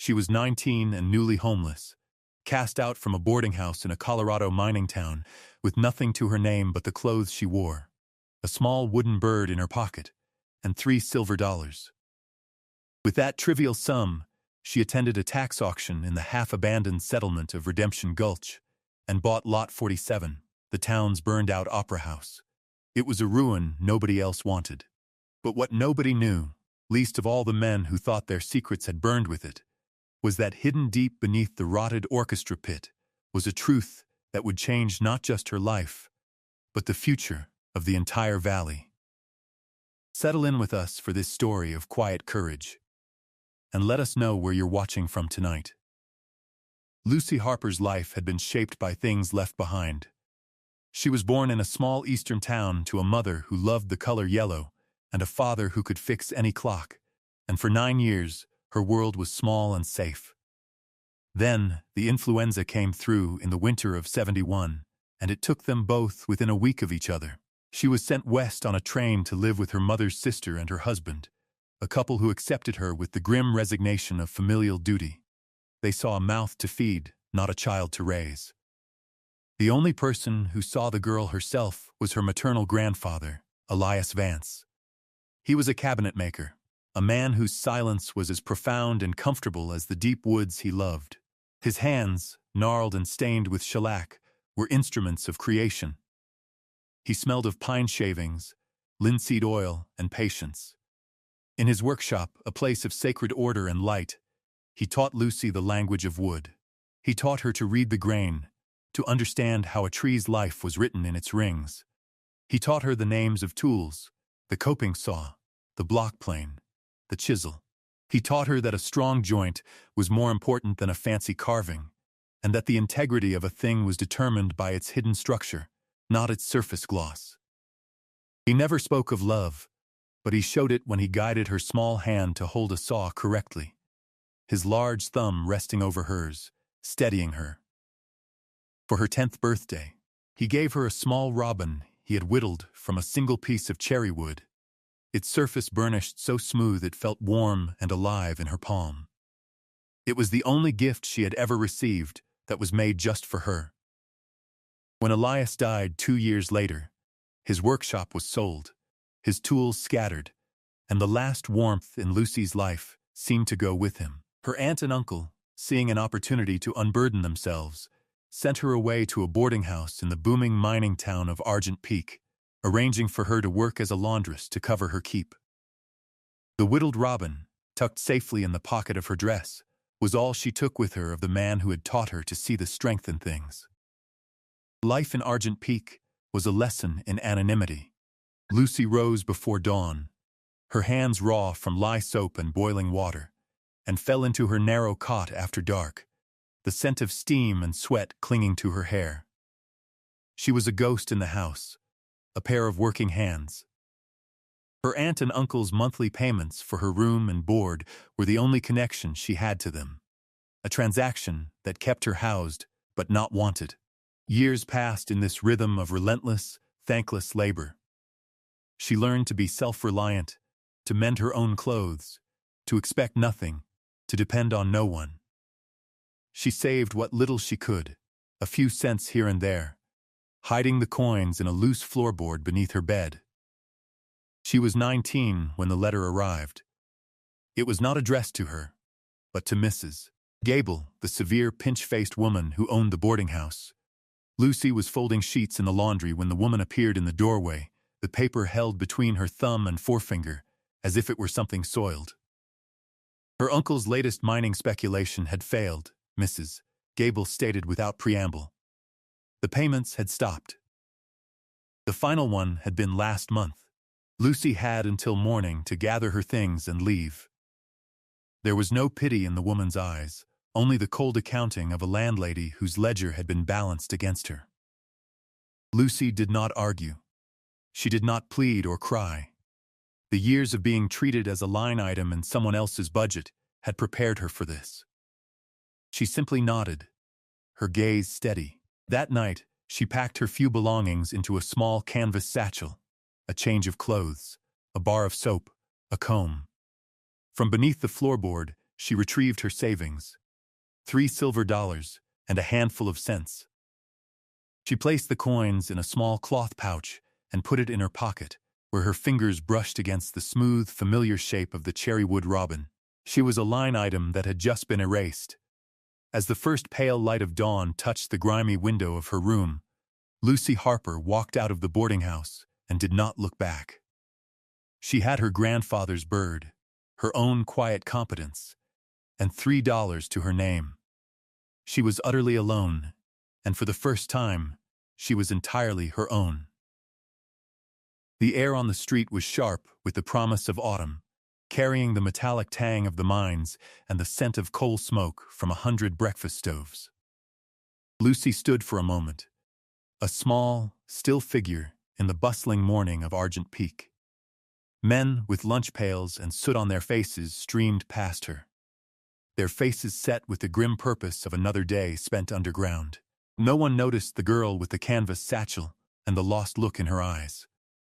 She was 19 and newly homeless, cast out from a boarding house in a Colorado mining town with nothing to her name but the clothes she wore, a small wooden bird in her pocket, and $3 silver. With that trivial sum, she attended a tax auction in the half-abandoned settlement of Redemption Gulch and bought Lot 47, the town's burned-out opera house. It was a ruin nobody else wanted. But what nobody knew, least of all the men who thought their secrets had burned with it, was that hidden deep beneath the rotted orchestra pit was a truth that would change not just her life, but the future of the entire valley. Settle in with us for this story of quiet courage, and let us know where you're watching from tonight. Lucy Harper's life had been shaped by things left behind. She was born in a small eastern town to a mother who loved the color yellow and a father who could fix any clock, and for 9 years, her world was small and safe. Then, the influenza came through in the winter of '71, and it took them both within a week of each other. She was sent west on a train to live with her mother's sister and her husband, a couple who accepted her with the grim resignation of familial duty. They saw a mouth to feed, not a child to raise. The only person who saw the girl herself was her maternal grandfather, Elias Vance. He was a cabinet maker, a man whose silence was as profound and comfortable as the deep woods he loved. His hands, gnarled and stained with shellac, were instruments of creation. He smelled of pine shavings, linseed oil, and patience. In his workshop, a place of sacred order and light, he taught Lucy the language of wood. He taught her to read the grain, to understand how a tree's life was written in its rings. He taught her the names of tools, the coping saw, the block plane, the chisel. He taught her that a strong joint was more important than a fancy carving, and that the integrity of a thing was determined by its hidden structure, not its surface gloss. He never spoke of love, but he showed it when he guided her small hand to hold a saw correctly, his large thumb resting over hers, steadying her. For her 10th birthday, he gave her a small robin he had whittled from a single piece of cherry wood, its surface burnished so smooth it felt warm and alive in her palm. It was the only gift she had ever received that was made just for her. When Elias died 2 years later, his workshop was sold, his tools scattered, and the last warmth in Lucy's life seemed to go with him. Her aunt and uncle, seeing an opportunity to unburden themselves, sent her away to a boarding house in the booming mining town of Argent Peak, arranging for her to work as a laundress to cover her keep. The whittled robin, tucked safely in the pocket of her dress, was all she took with her of the man who had taught her to see the strength in things. Life in Argent Peak was a lesson in anonymity. Lucy rose before dawn, her hands raw from lye soap and boiling water, and fell into her narrow cot after dark, the scent of steam and sweat clinging to her hair. She was a ghost in the house, a pair of working hands. Her aunt and uncle's monthly payments for her room and board were the only connection she had to them, a transaction that kept her housed but not wanted. Years passed in this rhythm of relentless, thankless labor. She learned to be self-reliant, to mend her own clothes, to expect nothing, to depend on no one. She saved what little she could, a few cents here and there, hiding the coins in a loose floorboard beneath her bed. She was 19 when the letter arrived. It was not addressed to her, but to Mrs. Gable, the severe, pinch-faced woman who owned the boarding house. Lucy was folding sheets in the laundry when the woman appeared in the doorway, the paper held between her thumb and forefinger, as if it were something soiled. Her uncle's latest mining speculation had failed, Mrs. Gable stated without preamble. The payments had stopped. The final one had been last month. Lucy had until morning to gather her things and leave. There was no pity in the woman's eyes, only the cold accounting of a landlady whose ledger had been balanced against her. Lucy did not argue. She did not plead or cry. The years of being treated as a line item in someone else's budget had prepared her for this. She simply nodded, her gaze steady. That night, she packed her few belongings into a small canvas satchel, a change of clothes, a bar of soap, a comb. From beneath the floorboard, she retrieved her savings, $3 silver and a handful of cents. She placed the coins in a small cloth pouch and put it in her pocket, where her fingers brushed against the smooth, familiar shape of the cherrywood robin. She was a line item that had just been erased. As the first pale light of dawn touched the grimy window of her room, Lucy Harper walked out of the boarding house and did not look back. She had her grandfather's bird, her own quiet competence, and $3 to her name. She was utterly alone, and for the first time, she was entirely her own. The air on the street was sharp with the promise of autumn, carrying the metallic tang of the mines and the scent of coal smoke from 100 breakfast stoves. Lucy stood for a moment, a small, still figure in the bustling morning of Argent Peak. Men with lunch pails and soot on their faces streamed past her, their faces set with the grim purpose of another day spent underground. No one noticed the girl with the canvas satchel and the lost look in her eyes.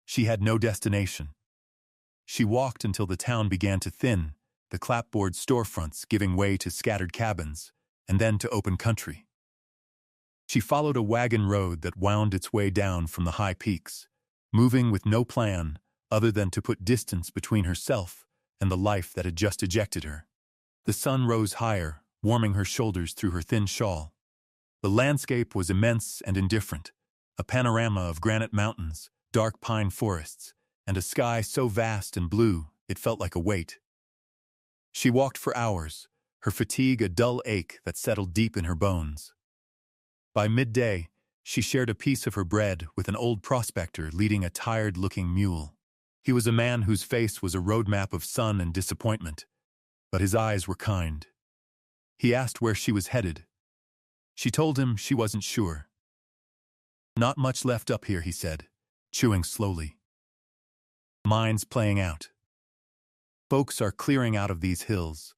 She had no destination. She walked until the town began to thin, the clapboard storefronts giving way to scattered cabins, and then to open country. She followed a wagon road that wound its way down from the high peaks, moving with no plan other than to put distance between herself and the life that had just ejected her. The sun rose higher, warming her shoulders through her thin shawl. The landscape was immense and indifferent, a panorama of granite mountains, dark pine forests, and a sky so vast and blue it felt like a weight. She walked for hours, her fatigue a dull ache that settled deep in her bones. By midday, she shared a piece of her bread with an old prospector leading a tired-looking mule. He was a man whose face was a roadmap of sun and disappointment, but his eyes were kind. He asked where she was headed. She told him she wasn't sure. "Not much left up here," he said, chewing slowly. "Mine's playing out. Folks are clearing out of these hills,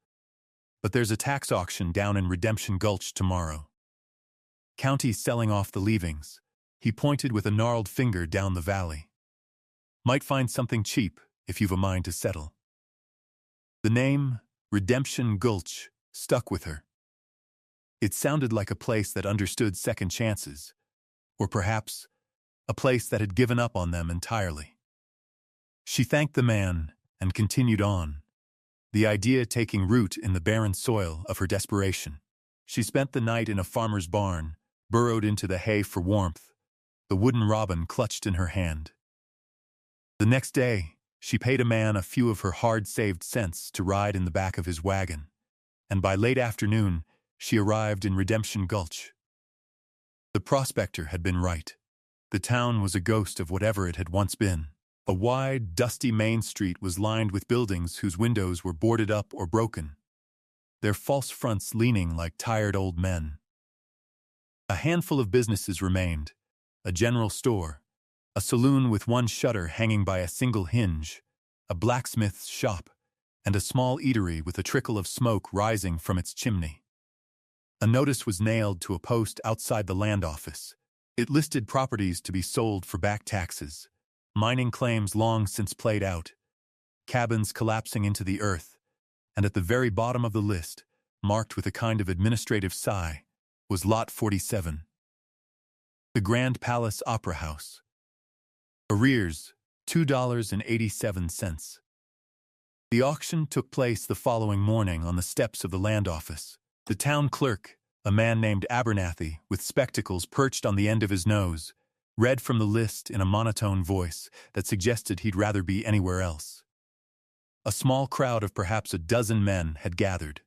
but there's a tax auction down in Redemption Gulch tomorrow. County's selling off the leavings." He pointed with a gnarled finger down the valley. "Might find something cheap if you've a mind to settle." The name, Redemption Gulch, stuck with her. It sounded like a place that understood second chances, or perhaps a place that had given up on them entirely. She thanked the man and continued on, the idea taking root in the barren soil of her desperation. She spent the night in a farmer's barn, burrowed into the hay for warmth, the wooden robin clutched in her hand. The next day, she paid a man a few of her hard-saved cents to ride in the back of his wagon, and by late afternoon, she arrived in Redemption Gulch. The prospector had been right. The town was a ghost of whatever it had once been. A wide, dusty main street was lined with buildings whose windows were boarded up or broken, their false fronts leaning like tired old men. A handful of businesses remained, a general store, a saloon with one shutter hanging by a single hinge, a blacksmith's shop, and a small eatery with a trickle of smoke rising from its chimney. A notice was nailed to a post outside the land office. It listed properties to be sold for back taxes, mining claims long since played out, cabins collapsing into the earth, and at the very bottom of the list, marked with a kind of administrative sigh, was Lot 47. The Grand Palace Opera House. Arrears, $2.87. The auction took place the following morning on the steps of the land office. The town clerk, a man named Abernathy with spectacles perched on the end of his nose, read from the list in a monotone voice that suggested he'd rather be anywhere else. A small crowd of perhaps a dozen men had gathered,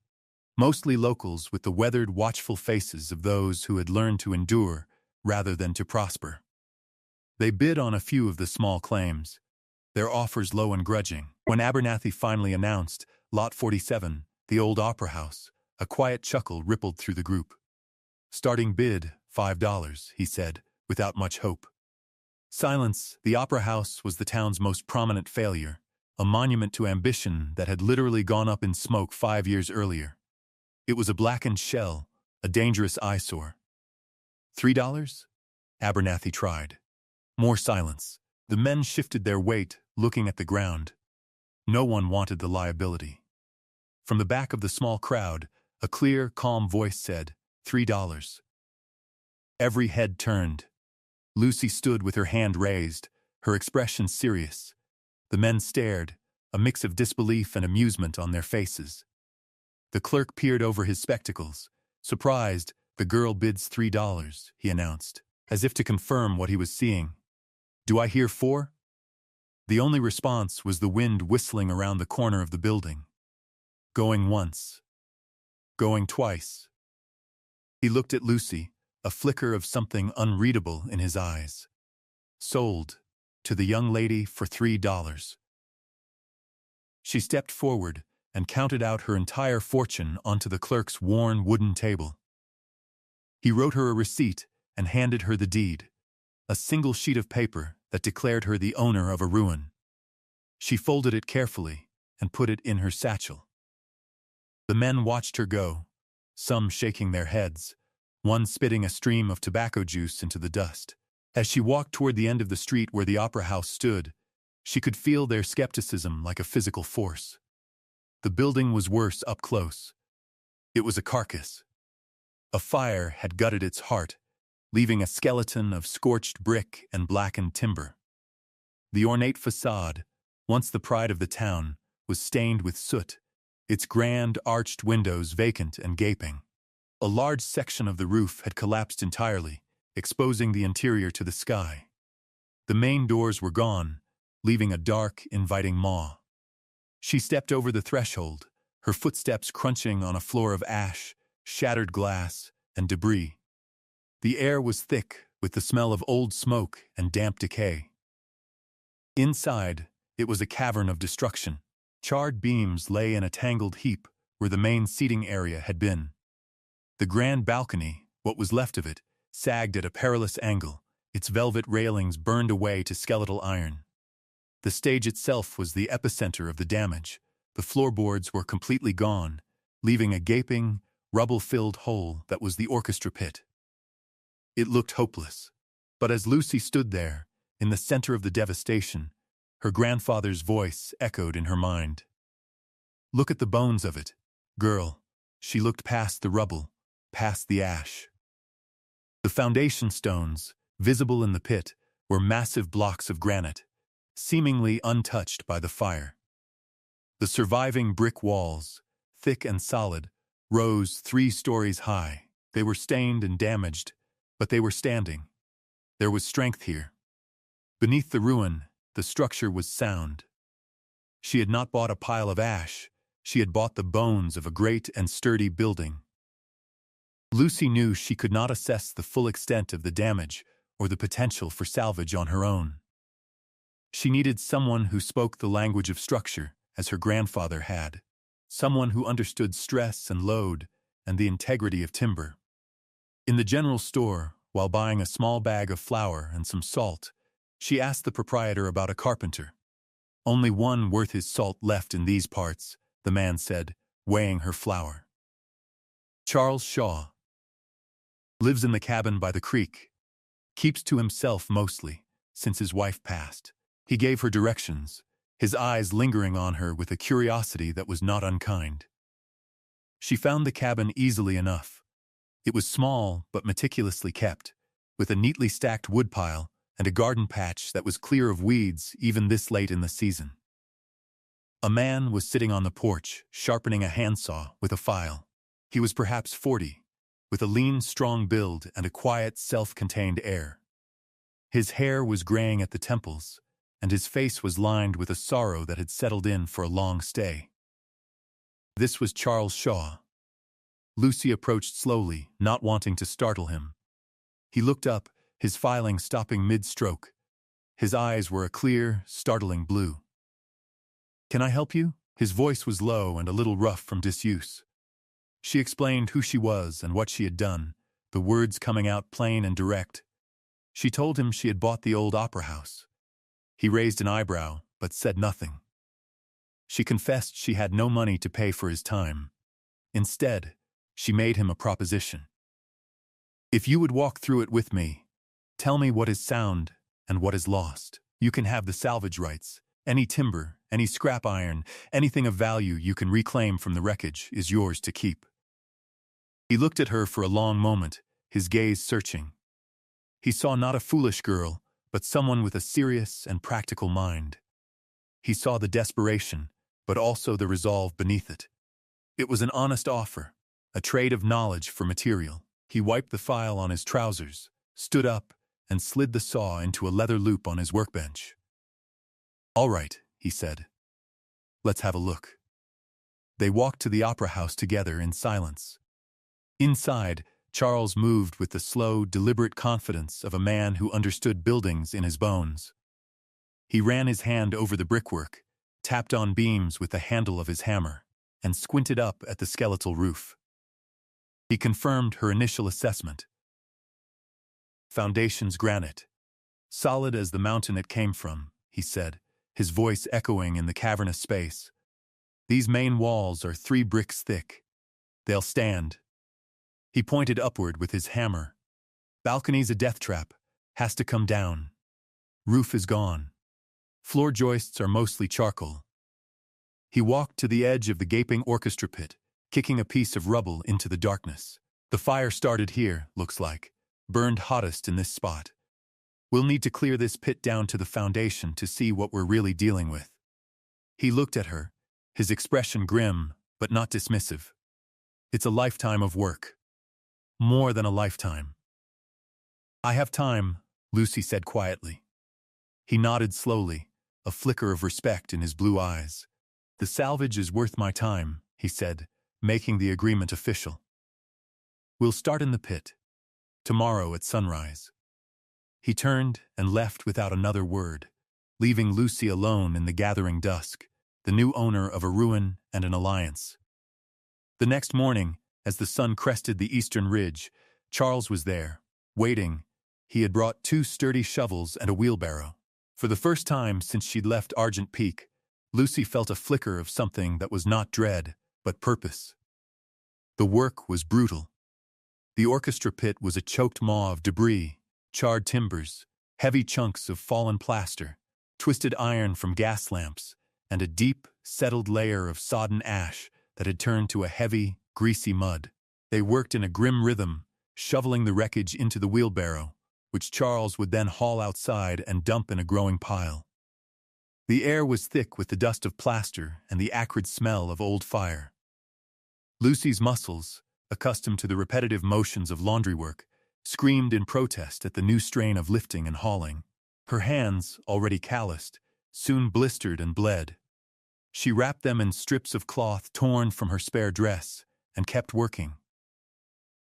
mostly locals with the weathered, watchful faces of those who had learned to endure rather than to prosper. They bid on a few of the small claims, their offers low and grudging. When Abernathy finally announced Lot 47, the old opera house, a quiet chuckle rippled through the group. "Starting bid, $5, he said, without much hope. Silence. The opera house was the town's most prominent failure, a monument to ambition that had literally gone up in smoke 5 years earlier. It was a blackened shell, a dangerous eyesore. $3? Abernathy tried. More silence. The men shifted their weight, looking at the ground. No one wanted the liability. From the back of the small crowd, a clear, calm voice said, $3. Every head turned. Lucy stood with her hand raised, her expression serious. The men stared, a mix of disbelief and amusement on their faces. The clerk peered over his spectacles. Surprised, "The girl bids $3, he announced, as if to confirm what he was seeing. "Do I hear 4? The only response was the wind whistling around the corner of the building. Going once. Going twice. He looked at Lucy, a flicker of something unreadable in his eyes. Sold. To the young lady for $3. She stepped forward and counted out her entire fortune onto the clerk's worn wooden table. He wrote her a receipt and handed her the deed, a single sheet of paper that declared her the owner of a ruin. She folded it carefully and put it in her satchel. The men watched her go, some shaking their heads, one spitting a stream of tobacco juice into the dust. As she walked toward the end of the street where the opera house stood, she could feel their skepticism like a physical force. The building was worse up close. It was a carcass. A fire had gutted its heart, leaving a skeleton of scorched brick and blackened timber. The ornate facade, once the pride of the town, was stained with soot, its grand arched windows vacant and gaping. A large section of the roof had collapsed entirely, exposing the interior to the sky. The main doors were gone, leaving a dark, inviting maw. She stepped over the threshold, her footsteps crunching on a floor of ash, shattered glass, and debris. The air was thick with the smell of old smoke and damp decay. Inside, it was a cavern of destruction. Charred beams lay in a tangled heap where the main seating area had been. The grand balcony, what was left of it, sagged at a perilous angle, its velvet railings burned away to skeletal iron. The stage itself was the epicenter of the damage. The floorboards were completely gone, leaving a gaping, rubble-filled hole that was the orchestra pit. It looked hopeless. But as Lucy stood there, in the center of the devastation, her grandfather's voice echoed in her mind. "Look at the bones of it, girl." She looked past the rubble, past the ash. The foundation stones, visible in the pit, were massive blocks of granite, seemingly untouched by the fire. The surviving brick walls, thick and solid, rose 3 stories high. They were stained and damaged, but they were standing. There was strength here. Beneath the ruin, the structure was sound. She had not bought a pile of ash, she had bought the bones of a great and sturdy building. Lucy knew she could not assess the full extent of the damage or the potential for salvage on her own. She needed someone who spoke the language of structure, as her grandfather had. Someone who understood stress and load and the integrity of timber. In the general store, while buying a small bag of flour and some salt, she asked the proprietor about a carpenter. "Only one worth his salt left in these parts," the man said, weighing her flour. "Charles Shaw. Lives in the cabin by the creek. Keeps to himself mostly, since his wife passed." He gave her directions, his eyes lingering on her with a curiosity that was not unkind. She found the cabin easily enough. It was small but meticulously kept, with a neatly stacked woodpile and a garden patch that was clear of weeds even this late in the season. A man was sitting on the porch, sharpening a handsaw with a file. He was perhaps 40, with a lean, strong build and a quiet, self-contained air. His hair was graying at the temples, and his face was lined with a sorrow that had settled in for a long stay. This was Charles Shaw. Lucy approached slowly, not wanting to startle him. He looked up, his filing stopping mid-stroke. His eyes were a clear, startling blue. "Can I help you?" His voice was low and a little rough from disuse. She explained who she was and what she had done, the words coming out plain and direct. She told him she had bought the old opera house. He raised an eyebrow, but said nothing. She confessed she had no money to pay for his time. Instead, she made him a proposition. "If you would walk through it with me, tell me what is sound and what is lost. You can have the salvage rights, any timber, Any scrap iron, anything of value you can reclaim from the wreckage is yours to keep." He looked at her for a long moment, his gaze searching. He saw not a foolish girl, but someone with a serious and practical mind. He saw the desperation, but also the resolve beneath it. It was an honest offer, a trade of knowledge for material. He wiped the file on his trousers, stood up, and slid the saw into a leather loop on his workbench. "All right," he said. "Let's have a look." They walked to the opera house together in silence. Inside, Charles moved with the slow, deliberate confidence of a man who understood buildings in his bones. He ran his hand over the brickwork, tapped on beams with the handle of his hammer, and squinted up at the skeletal roof. He confirmed her initial assessment. "Foundation's granite. Solid as the mountain it came from," he said, his voice echoing in the cavernous space. "These main walls are 3 bricks thick. They'll stand." He pointed upward with his hammer. "Balcony's a death trap. Has to come down. Roof is gone. Floor joists are mostly charcoal." He walked to the edge of the gaping orchestra pit, kicking a piece of rubble into the darkness. "The fire started here, looks like. Burned hottest in this spot. We'll need to clear this pit down to the foundation to see what we're really dealing with." He looked at her, his expression grim, but not dismissive. "It's a lifetime of work. More than a lifetime." "I have time," Lucy said quietly. He nodded slowly, a flicker of respect in his blue eyes. "The salvage is worth my time," he said, making the agreement official. "We'll start in the pit. Tomorrow at sunrise." He turned and left without another word, leaving Lucy alone in the gathering dusk, the new owner of a ruin and an alliance. The next morning, as the sun crested the eastern ridge, Charles was there, waiting. He had brought 2 sturdy shovels and a wheelbarrow. For the first time since she'd left Argent Peak, Lucy felt a flicker of something that was not dread, but purpose. The work was brutal. The orchestra pit was a choked maw of debris, charred timbers, heavy chunks of fallen plaster, twisted iron from gas lamps, and a deep, settled layer of sodden ash that had turned to a heavy, greasy mud. They worked in a grim rhythm, shoveling the wreckage into the wheelbarrow, which Charles would then haul outside and dump in a growing pile. The air was thick with the dust of plaster and the acrid smell of old fire. Lucy's muscles, accustomed to the repetitive motions of laundry work, screamed in protest at the new strain of lifting and hauling. Her hands, already calloused, soon blistered and bled. She wrapped them in strips of cloth torn from her spare dress and kept working.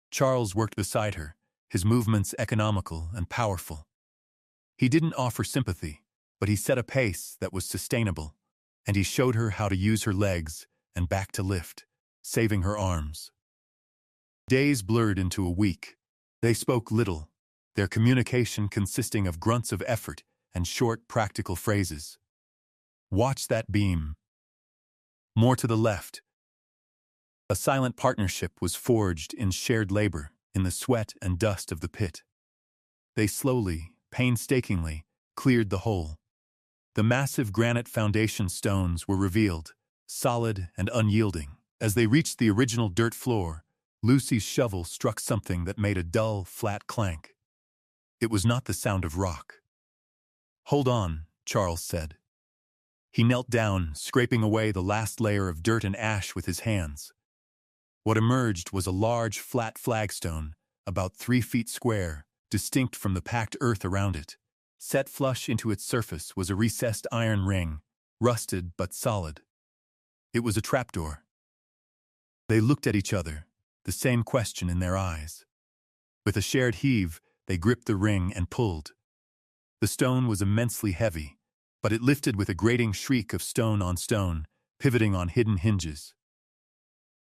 Charles worked beside her, his movements economical and powerful. He didn't offer sympathy, but he set a pace that was sustainable, and he showed her how to use her legs and back to lift, saving her arms. Days blurred into a week. They spoke little, their communication consisting of grunts of effort and short, practical phrases. "Watch that beam. More to the left." A silent partnership was forged in shared labor, in the sweat and dust of the pit. They slowly, painstakingly, cleared the hole. The massive granite foundation stones were revealed, solid and unyielding. As they reached the original dirt floor, Lucy's shovel struck something that made a dull, flat clank. It was not the sound of rock. "Hold on," Charles said. He knelt down, scraping away the last layer of dirt and ash with his hands. What emerged was a large, flat flagstone, about 3 feet square, distinct from the packed earth around it. Set flush into its surface was a recessed iron ring, rusted but solid. It was a trapdoor. They looked at each other, the same question in their eyes. With a shared heave, they gripped the ring and pulled. The stone was immensely heavy, but it lifted with a grating shriek of stone on stone, pivoting on hidden hinges.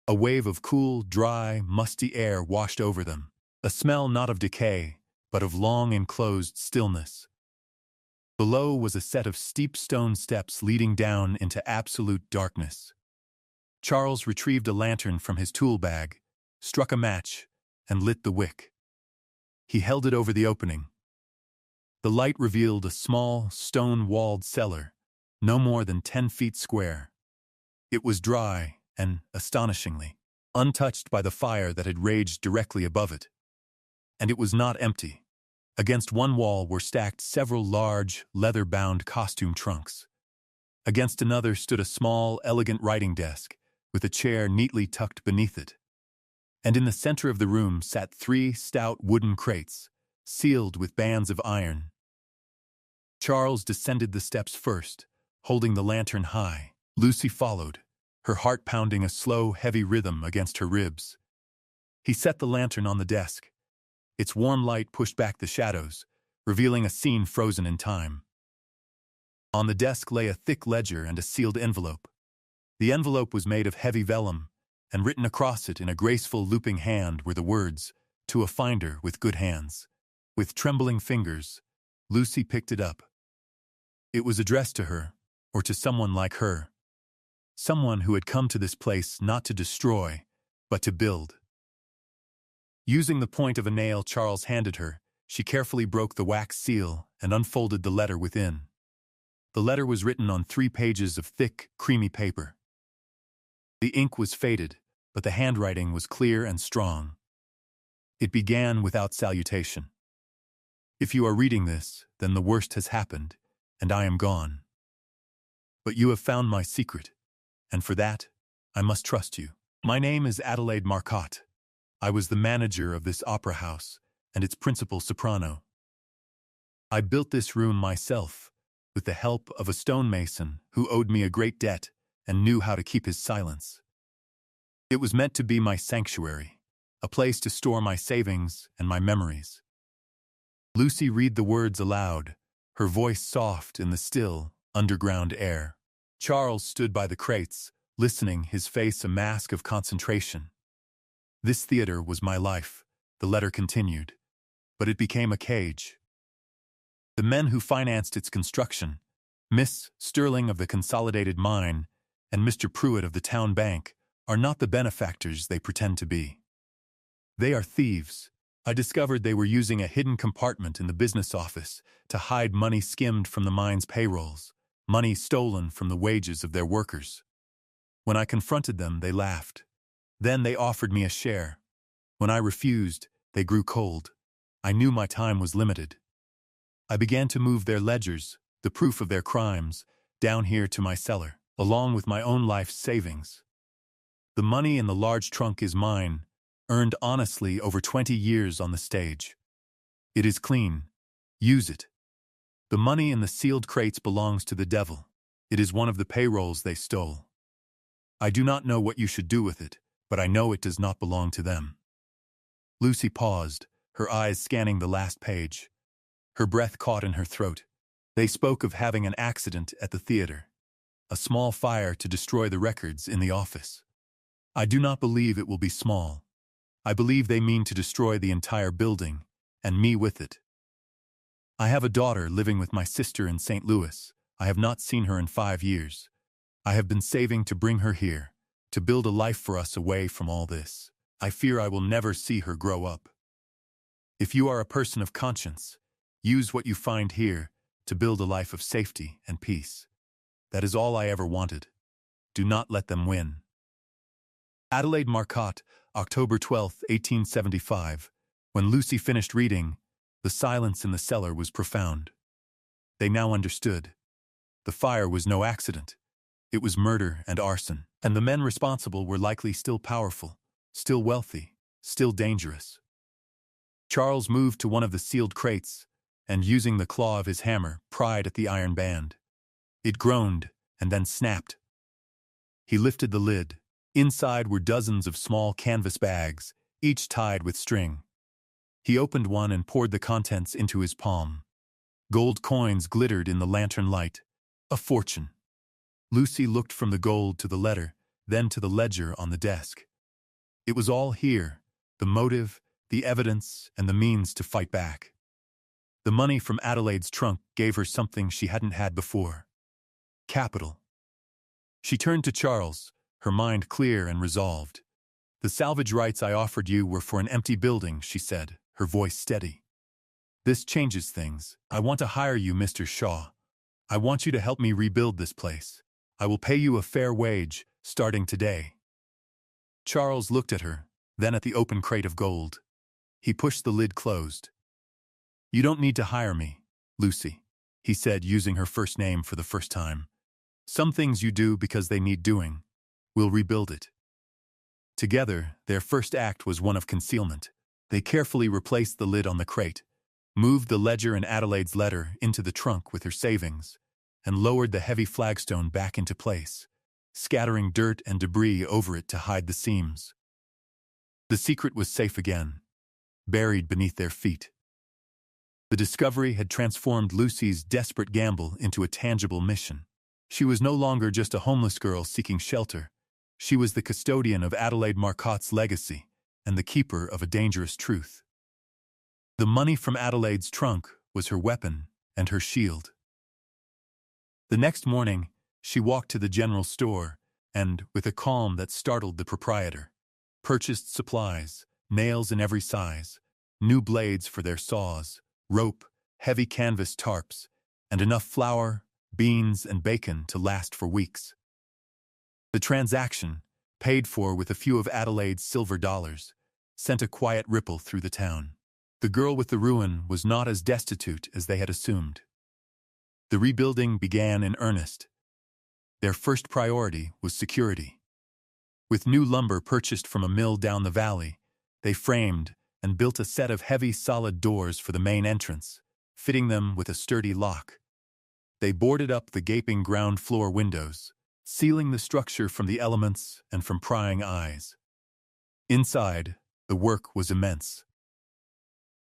A wave of cool, dry, musty air washed over them, a smell not of decay, but of long enclosed stillness. Below was a set of steep stone steps leading down into absolute darkness. Charles retrieved a lantern from his tool bag, struck a match, and lit the wick. He held it over the opening. The light revealed a small, stone-walled cellar, no more than 10 feet square. It was dry and, astonishingly, untouched by the fire that had raged directly above it. And it was not empty. Against one wall were stacked several large, leather-bound costume trunks. Against another stood a small, elegant writing desk, with a chair neatly tucked beneath it. And in the center of the room sat 3 stout wooden crates, sealed with bands of iron. Charles descended the steps first, holding the lantern high. Lucy followed, her heart pounding a slow, heavy rhythm against her ribs. He set the lantern on the desk. Its warm light pushed back the shadows, revealing a scene frozen in time. On the desk lay a thick ledger and a sealed envelope. The envelope was made of heavy vellum, and written across it in a graceful looping hand were the words, "To a finder with good hands." With trembling fingers, Lucy picked it up. It was addressed to her, or to someone like her. Someone who had come to this place not to destroy, but to build. Using the point of a nail Charles handed her, she carefully broke the wax seal and unfolded the letter within. The letter was written on 3 pages of thick, creamy paper. The ink was faded, but the handwriting was clear and strong. It began without salutation. "If you are reading this, then the worst has happened, and I am gone. But you have found my secret, and for that, I must trust you. My name is Adelaide Marcotte. I was the manager of this opera house and its principal soprano. I built this room myself, with the help of a stonemason who owed me a great debt and knew how to keep his silence. It was meant to be my sanctuary, a place to store my savings and my memories." Lucy read the words aloud, her voice soft in the still, underground air. Charles stood by the crates, listening, his face a mask of concentration. "This theater was my life," the letter continued, "but it became a cage. The men who financed its construction, Miss Sterling of the Consolidated Mine and Mr. Pruitt of the Town Bank, are not the benefactors they pretend to be. They are thieves. I discovered they were using a hidden compartment in the business office to hide money skimmed from the mine's payrolls, money stolen from the wages of their workers. When I confronted them, they laughed. Then they offered me a share. When I refused, they grew cold. I knew my time was limited. I began to move their ledgers, the proof of their crimes, down here to my cellar, along with my own life's savings. The money in the large trunk is mine, earned honestly over 20 years on the stage. It is clean. Use it. The money in the sealed crates belongs to the devil. It is one of the payrolls they stole. I do not know what you should do with it, but I know it does not belong to them." Lucy paused, her eyes scanning the last page. Her breath caught in her throat. They spoke of having an accident at the theater, a small fire to destroy the records in the office. I do not believe it will be small. I believe they mean to destroy the entire building, and me with it. I have a daughter living with my sister in St. Louis. I have not seen her in 5 years. I have been saving to bring her here, to build a life for us away from all this. I fear I will never see her grow up. If you are a person of conscience, use what you find here to build a life of safety and peace. That is all I ever wanted. Do not let them win." Adelaide Marcotte, October 12, 1875. When Lucy finished reading, the silence in the cellar was profound. They now understood. The fire was no accident. It was murder and arson, and the men responsible were likely still powerful, still wealthy, still dangerous. Charles moved to one of the sealed crates, and using the claw of his hammer, pried at the iron band. It groaned, and then snapped. He lifted the lid. Inside were dozens of small canvas bags, each tied with string. He opened one and poured the contents into his palm. Gold coins glittered in the lantern light. A fortune. Lucy looked from the gold to the letter, then to the ledger on the desk. It was all here, the motive, the evidence, and the means to fight back. The money from Adelaide's trunk gave her something she hadn't had before. Capital. She turned to Charles, her mind clear and resolved. "The salvage rights I offered you were for an empty building," she said, her voice steady. "This changes things. I want to hire you, Mr. Shaw. I want you to help me rebuild this place. I will pay you a fair wage, starting today." Charles looked at her, then at the open crate of gold. He pushed the lid closed. "You don't need to hire me, Lucy," he said, using her first name for the first time. "Some things you do because they need doing. We'll rebuild it." Together, their first act was one of concealment. They carefully replaced the lid on the crate, moved the ledger and Adelaide's letter into the trunk with her savings, and lowered the heavy flagstone back into place, scattering dirt and debris over it to hide the seams. The secret was safe again, buried beneath their feet. The discovery had transformed Lucy's desperate gamble into a tangible mission. She was no longer just a homeless girl seeking shelter. She was the custodian of Adelaide Marcotte's legacy and the keeper of a dangerous truth. The money from Adelaide's trunk was her weapon and her shield. The next morning, she walked to the general store and, with a calm that startled the proprietor, purchased supplies, nails in every size, new blades for their saws, rope, heavy canvas tarps, and enough flour, beans, and bacon to last for weeks. The transaction, paid for with a few of Adelaide's silver dollars, sent a quiet ripple through the town. The girl with the ruin was not as destitute as they had assumed. The rebuilding began in earnest. Their first priority was security. With new lumber purchased from a mill down the valley, they framed and built a set of heavy, solid doors for the main entrance, fitting them with a sturdy lock. They boarded up the gaping ground floor windows, sealing the structure from the elements and from prying eyes. Inside, the work was immense.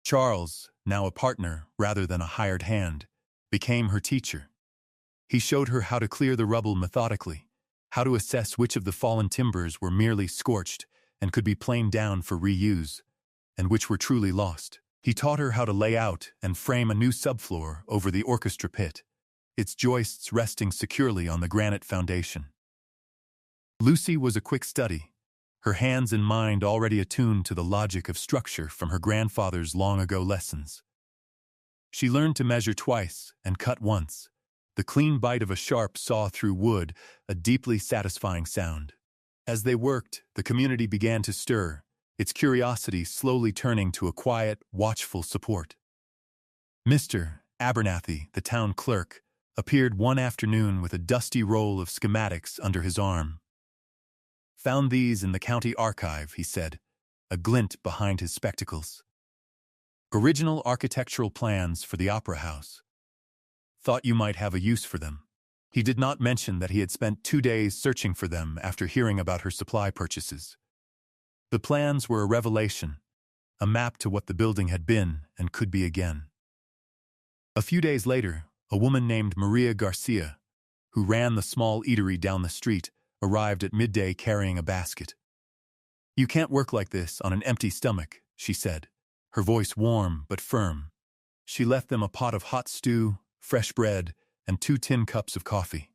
Charles, now a partner rather than a hired hand, became her teacher. He showed her how to clear the rubble methodically, how to assess which of the fallen timbers were merely scorched and could be planed down for reuse, and which were truly lost. He taught her how to lay out and frame a new subfloor over the orchestra pit, its joists resting securely on the granite foundation. Lucy was a quick study, her hands and mind already attuned to the logic of structure from her grandfather's long-ago lessons. She learned to measure twice and cut once, the clean bite of a sharp saw through wood, a deeply satisfying sound. As they worked, the community began to stir, its curiosity slowly turning to a quiet, watchful support. Mr. Abernathy, the town clerk, appeared one afternoon with a dusty roll of schematics under his arm. "Found these in the county archive," he said, a glint behind his spectacles. "Original architectural plans for the opera house. Thought you might have a use for them." He did not mention that he had spent 2 days searching for them after hearing about her supply purchases. The plans were a revelation, a map to what the building had been and could be again. A few days later, a woman named Maria Garcia, who ran the small eatery down the street, arrived at midday carrying a basket. "You can't work like this on an empty stomach," she said, her voice warm but firm. She left them a pot of hot stew, fresh bread, and 2 tin cups of coffee.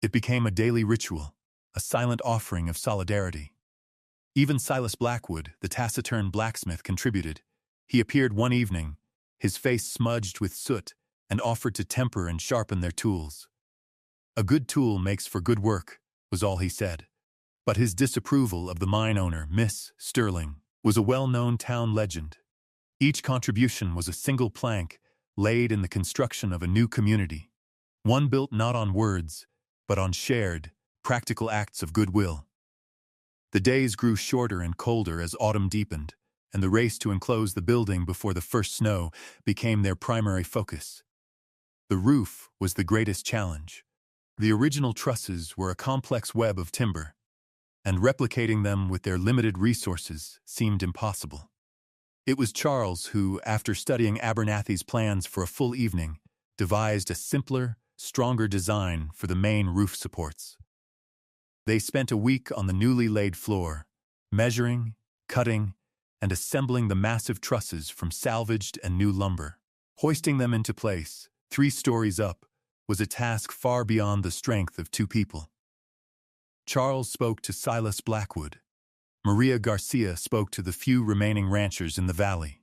It became a daily ritual, a silent offering of solidarity. Even Silas Blackwood, the taciturn blacksmith, contributed. He appeared one evening, his face smudged with soot, and offered to temper and sharpen their tools. "A good tool makes for good work," was all he said. But his disapproval of the mine owner, Miss Sterling, was a well-known town legend. Each contribution was a single plank laid in the construction of a new community, one built not on words, but on shared, practical acts of goodwill. The days grew shorter and colder as autumn deepened, and the race to enclose the building before the first snow became their primary focus. The roof was the greatest challenge. The original trusses were a complex web of timber, and replicating them with their limited resources seemed impossible. It was Charles who, after studying Abernathy's plans for a full evening, devised a simpler, stronger design for the main roof supports. They spent a week on the newly laid floor, measuring, cutting, and assembling the massive trusses from salvaged and new lumber. Hoisting them into place, 3 stories up, was a task far beyond the strength of 2 people. Charles spoke to Silas Blackwood. Maria Garcia spoke to the few remaining ranchers in the valley.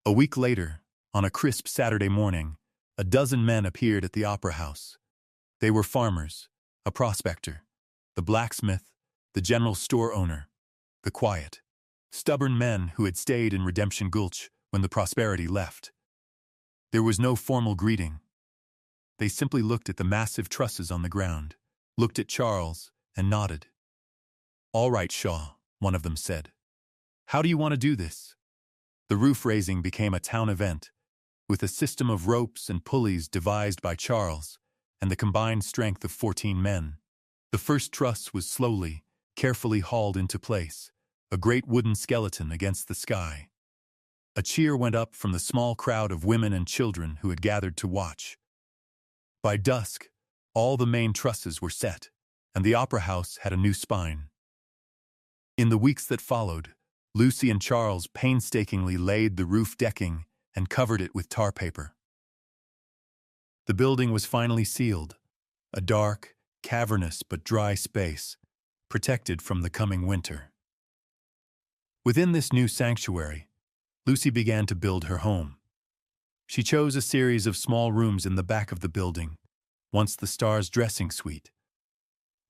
A week later, on a crisp Saturday morning, A dozen men appeared at the opera house. They were farmers, a prospector, the blacksmith, the general store owner, the quiet, stubborn men who had stayed in Redemption Gulch when the prosperity left. There was no formal greeting. They simply looked at the massive trusses on the ground, looked at Charles, and nodded. "All right, Shaw," one of them said. "How do you want to do this?" The roof raising became a town event, with a system of ropes and pulleys devised by Charles and the combined strength of 14 men. The first truss was slowly, carefully hauled into place, a great wooden skeleton against the sky. A cheer went up from the small crowd of women and children who had gathered to watch. By dusk, all the main trusses were set, and the opera house had a new spine. In the weeks that followed, Lucy and Charles painstakingly laid the roof decking and covered it with tar paper. The building was finally sealed, a dark, cavernous but dry space, protected from the coming winter. Within this new sanctuary, Lucy began to build her home. She chose a series of small rooms in the back of the building, once the Star's dressing suite.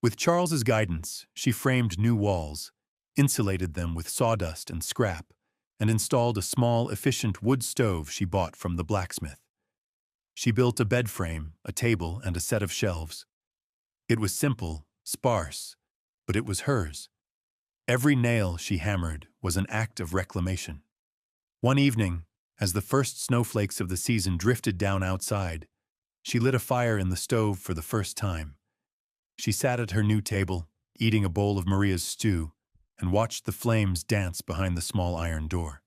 With Charles's guidance, she framed new walls, insulated them with sawdust and scrap, and installed a small, efficient wood stove she bought from the blacksmith. She built a bed frame, a table, and a set of shelves. It was simple, sparse, but it was hers. Every nail she hammered was an act of reclamation. One evening, as the first snowflakes of the season drifted down outside, she lit a fire in the stove for the first time. She sat at her new table, eating a bowl of Maria's stew, and watched the flames dance behind the small iron door.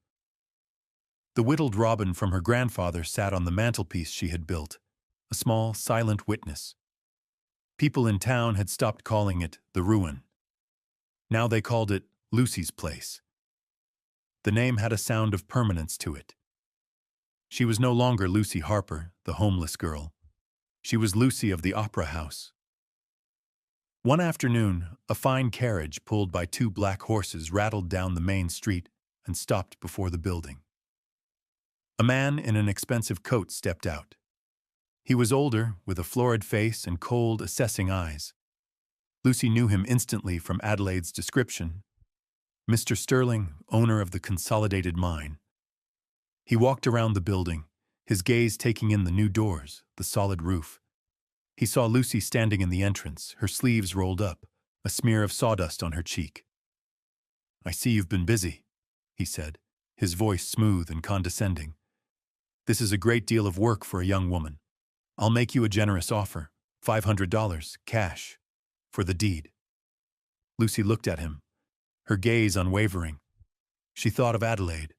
The whittled robin from her grandfather sat on the mantelpiece she had built, a small, silent witness. People in town had stopped calling it the ruin. Now they called it Lucy's place. The name had a sound of permanence to it. She was no longer Lucy Harper, the homeless girl. She was Lucy of the opera house. One afternoon, a fine carriage pulled by 2 black horses rattled down the main street and stopped before the building. A man in an expensive coat stepped out. He was older, with a florid face and cold, assessing eyes. Lucy knew him instantly from Adelaide's description. Mr. Sterling, owner of the Consolidated Mine. He walked around the building, his gaze taking in the new doors, the solid roof. He saw Lucy standing in the entrance, her sleeves rolled up, a smear of sawdust on her cheek. "I see you've been busy," he said, his voice smooth and condescending. "This is a great deal of work for a young woman. I'll make you a generous offer, $500, cash, for the deed." Lucy looked at him, her gaze unwavering. She thought of Adelaide,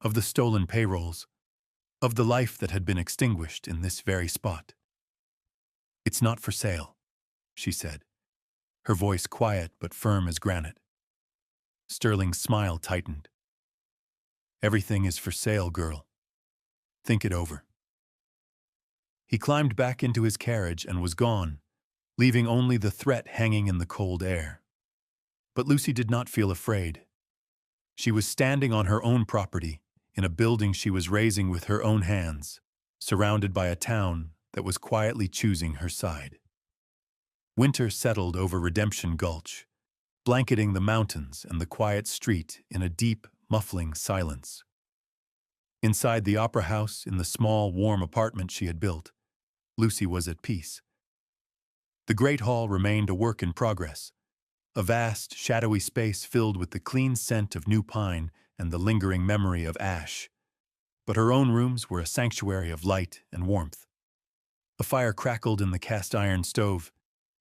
of the stolen payrolls, of the life that had been extinguished in this very spot. "It's not for sale," she said, her voice quiet but firm as granite. Sterling's smile tightened. "Everything is for sale, girl. Think it over." He climbed back into his carriage and was gone, leaving only the threat hanging in the cold air. But Lucy did not feel afraid. She was standing on her own property, in a building she was raising with her own hands, surrounded by a town that was quietly choosing her side. Winter settled over Redemption Gulch, blanketing the mountains and the quiet street in a deep, muffling silence. Inside the opera house, in the small, warm apartment she had built, Lucy was at peace. The great hall remained a work in progress, a vast, shadowy space filled with the clean scent of new pine and the lingering memory of ash. But her own rooms were a sanctuary of light and warmth. A fire crackled in the cast-iron stove,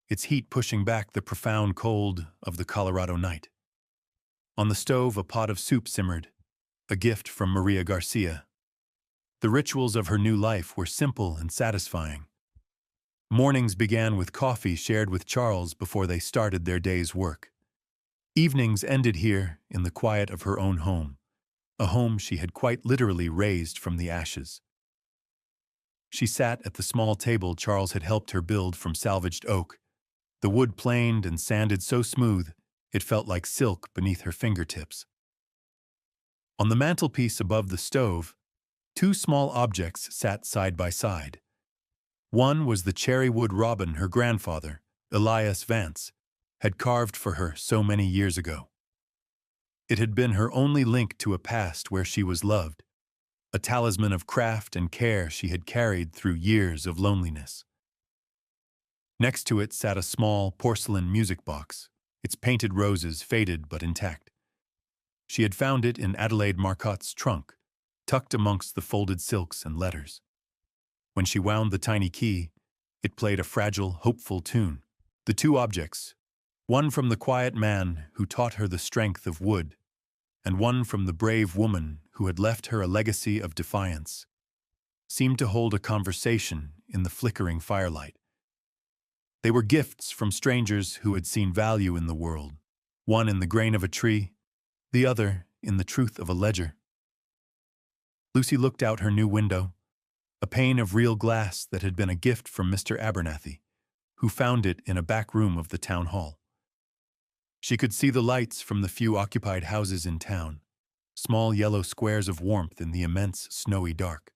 its heat pushing back the profound cold of the Colorado night. On the stove, a pot of soup simmered, a gift from Maria Garcia. The rituals of her new life were simple and satisfying. Mornings began with coffee shared with Charles before they started their day's work. Evenings ended here in the quiet of her own home, a home she had quite literally raised from the ashes. She sat at the small table Charles had helped her build from salvaged oak, the wood planed and sanded so smooth it felt like silk beneath her fingertips. On the mantelpiece above the stove, Two small objects sat side by side. One was the cherry-wood robin her grandfather, Elias Vance, had carved for her so many years ago. It had been her only link to a past where she was loved, a talisman of craft and care she had carried through years of loneliness. Next to it sat a small porcelain music box, its painted roses faded but intact. She had found it in Adelaide Marcotte's trunk, tucked amongst the folded silks and letters. When she wound the tiny key, it played a fragile, hopeful tune. The two objects, one from the quiet man who taught her the strength of wood, and one from the brave woman who had left her a legacy of defiance, seemed to hold a conversation in the flickering firelight. They were gifts from strangers who had seen value in the world, one in the grain of a tree, the other in the truth of a ledger. Lucy looked out her new window, a pane of real glass that had been a gift from Mr. Abernathy, who found it in a back room of the town hall. She could see the lights from the few occupied houses in town, small yellow squares of warmth in the immense snowy dark.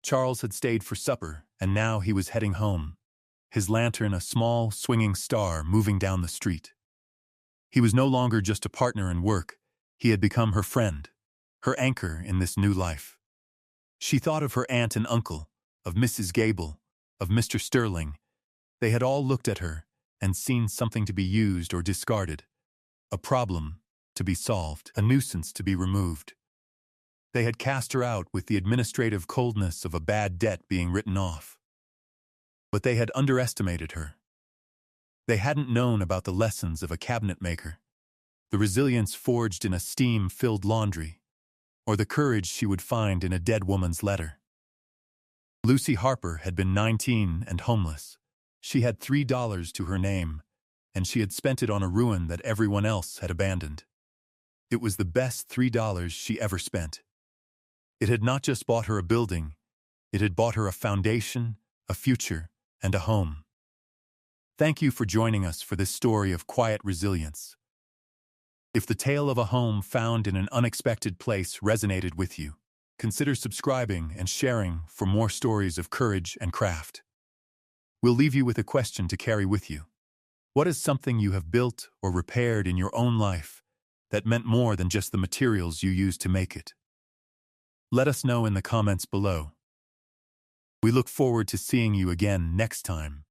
Charles had stayed for supper, and now he was heading home, his lantern a small, swinging star moving down the street. He was no longer just a partner in work, he had become her friend, her anchor in this new life. She thought of her aunt and uncle, of Mrs. Gable, of Mr. Sterling. They had all looked at her and seen something to be used or discarded, a problem to be solved, a nuisance to be removed. They had cast her out with the administrative coldness of a bad debt being written off. But they had underestimated her. They hadn't known about the lessons of a cabinet maker, the resilience forged in a steam-filled laundry, or the courage she would find in a dead woman's letter. Lucy Harper had been 19 and homeless. She had $3 to her name, and she had spent it on a ruin that everyone else had abandoned. It was the best $3 she ever spent. It had not just bought her a building, it had bought her a foundation, a future, and a home. Thank you for joining us for this story of quiet resilience. If the tale of a home found in an unexpected place resonated with you, consider subscribing and sharing for more stories of courage and craft. We'll leave you with a question to carry with you. What is something you have built or repaired in your own life that meant more than just the materials you used to make it? Let us know in the comments below. We look forward to seeing you again next time.